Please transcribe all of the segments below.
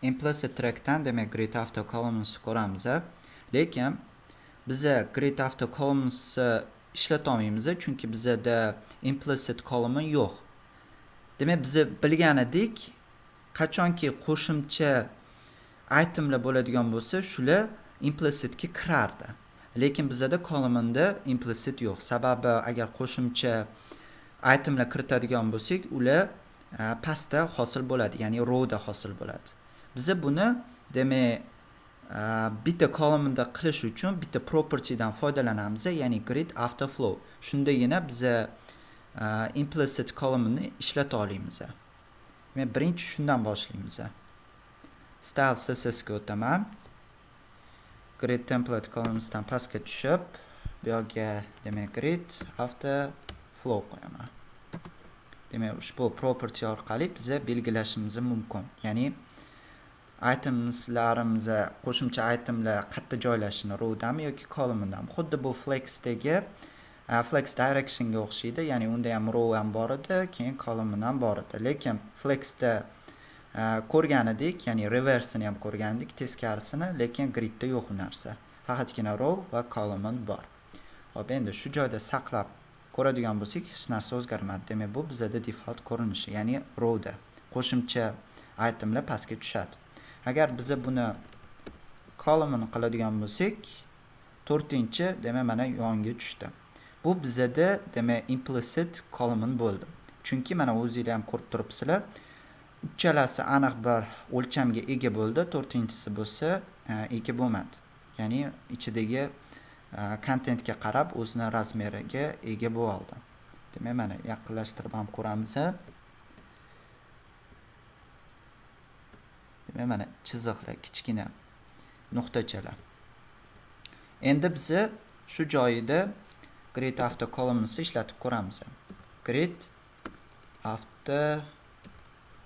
implicit trackdan demak grid after columns ko'ramiz. Lekin biza grid after columns ishlata olmaymiz, chunki bizada implicit column yo'q. Demak biz bilgan edik, qachonki qo'shimcha itemlar bo'ladigan bo'lsa, shular implicitga kirardi. Lekin bizada columnda implicit yo'q. Sababi agar qo'shimcha itemlar kiritadigan bo'lsak, ular pastda hosil bo'ladi, ya'ni rowda hosil bo'ladi. Biz buni demak bitta columnda qilish uchun bitta property dan foydalanamiz, ya'ni grid after flow. Shundagina biz implicit columnni ishlata olamiz. Men birinchi shundan boshlaymiz. Style CSS ga o'taman. Grid template columns dan pastga tushib, bu yerga demak grid after flow qo'yaman. Demak ushbu property orqali biz belgilashimiz mumkin. Ya'ni itemslarimiz, qo'shimcha itemlar qayerda joylashini, rowdami yoki columndami. Xuddi bu flexdagi flex directionga o'xshaydi. Ya'ni unda ham row ham bor edi, keyin column ham bor edi. Lekin flexda ko'rgan edik, ya'ni reversini ham ko'rgan edik, teskarisini, lekin gridda yo'q u narsa. Faqatgina row va column bor. Xo'p, endi shu joyda saqlab ko'radigan bo'lsak, hech narsa o'zgarmadi. Demak, bu bizda default ko'rinishi, ya'ni rowda qo'shimcha itemlar pastga tushadi. Agar biz buni column qiladigan bo'lsak, 4-chi demak mana yonga tushdi. Bu bizda demak implicit column bo'ldi. Chunki mana o'zingizlar ham ko'rib turibsizlar, uchalasi aniq bir o'lchamga ega bo'ldi, 4-chisi bo'lsa ega bo'lmadi. Ya'ni ichidagi kontentga qarab o'zining razmeriga ega bo'ldi. Demak mana yaqinlashtirib ham ko'ramiz. Demak mana chiziqlar, kichkina nuqtachalar. Endi biz shu joyida grid after columns ishlatib ko'ramiz. Grid after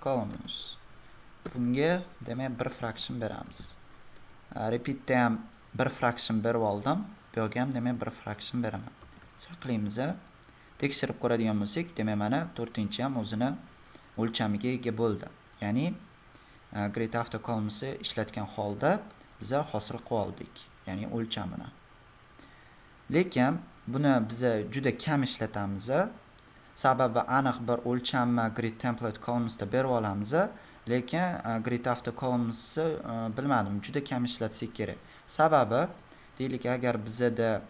columns. Bunga demak bir fraction beramiz. Repeatda ham bir fraction berib oldim. Bu yerga ham demak bir fraction beraman. Saqlaymiz. Tekshirib ko'radigan bo'lsak, demak mana 4-chi ham o'zini o'lchamiga ega bo'ldi. Ya'ni grid after columns ishlatgan holda biz hosil qilib oldik, ya'ni o'lchamini. Lekin buni biz juda kam ishlatamiz. Sababi aniq bir o'lchamni grid template columnsda berib olamiz, lekin grid after columns bilmadim, juda kam ishlatsak kerak. Sababi deylik, agar bizda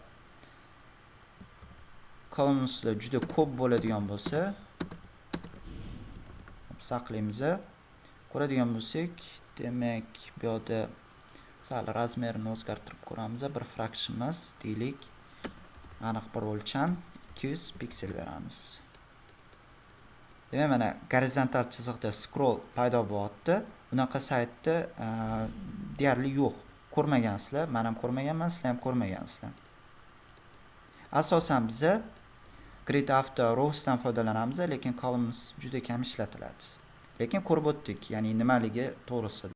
columnslar juda ko'p bo'ladigan bo'lsa, saqlaymiz. Ko'radigan bo'lsak, demak bu yerda sal razmerini o'zgartirib ko'ramiz. Bir fraction emas, deylik, aniq bir o'lcham 200 piksel beramiz. Demak mana gorizontal chiziqda scroll paydo bo'lyapti. Bunaqa saytda deyarli yo'q. Ko'rmagansizlar, men ham ko'rmaganman, sizlar ham ko'rmagansizlar. Asosan biz grid after rows dan foydalanamiz, lekin columns juda kam ishlatiladi. Lekin ko'rib o'tdik, ya'ni nimaligi to'g'risi.